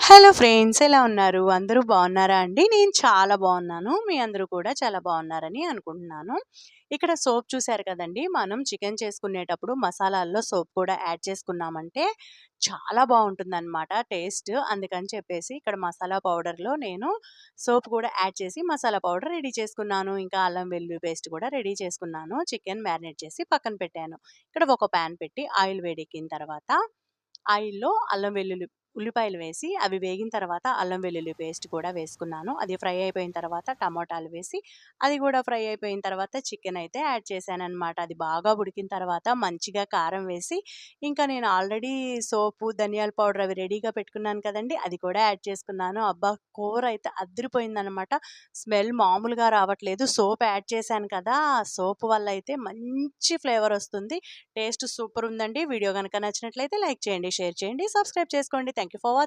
Hello friends, ఎలా ఉన్నారు? అందరూ బాగున్నారా అండి? నేను చాలా బాగున్నాను. మీ అందరూ కూడా చాలా బాగున్నారని అనుకుంటున్నాను. ఇక్కడ సోప్ చూసారు కదండీ! మనం చికెన్ చేసుకునేటప్పుడు మసాలాల్లో సోప్ కూడా యాడ్ చేసుకున్నామంటే చాలా బావుంటుందనమాట టేస్ట్. అందుకని చెప్పేసి ఇక్కడ మసాలా పౌడర్‌లో నేను సోప్ కూడా యాడ్ చేసి మసాలా పౌడర్ రెడీ చేసుకున్నాను. ఇంకా అల్లం వెల్లుల్లి పేస్ట్ కూడా రెడీ చేసుకున్నాను. చికెన్ మ్యారినేట్ చేసి పక్కన పెట్టాను. ఇక్కడ ఒక పాన్ పెట్టి ఆయిల్ వేడెక్కిన తర్వాత ఆయిల్‌లో అల్లం వెల్లుల్లి ఉల్లిపాయలు వేసి అవి వేగిన తర్వాత అల్లం వెల్లుల్లి పేస్ట్ కూడా వేసుకున్నాను. అది ఫ్రై అయిపోయిన తర్వాత టమోటాలు వేసి అది కూడా ఫ్రై అయిపోయిన తర్వాత చికెన్ అయితే యాడ్ చేశాననమాట. అది బాగా ఉడికిన తర్వాత మంచిగా కారం వేసి ఇంకా నేను ఆల్రెడీ సోపు, ధనియాల పౌడర్ అవి రెడీగా పెట్టుకున్నాను కదండీ! అది కూడా యాడ్ చేసుకున్నాను. అబ్బా! కూర అయితే అదిరిపోయిందనమాట. స్మెల్ మామూలుగా రావట్లేదు. సోప్ యాడ్ చేశాను కదా! ఆ సోప్ వల్ల అయితే మంచి ఫ్లేవర్ వస్తుంది. టేస్ట్ సూపర్ ఉందండి. వీడియో గనుక నచ్చినట్లయితే లైక్ చేయండి, షేర్ చేయండి, సబ్స్క్రైబ్ చేసుకోండి. Thank you for watching.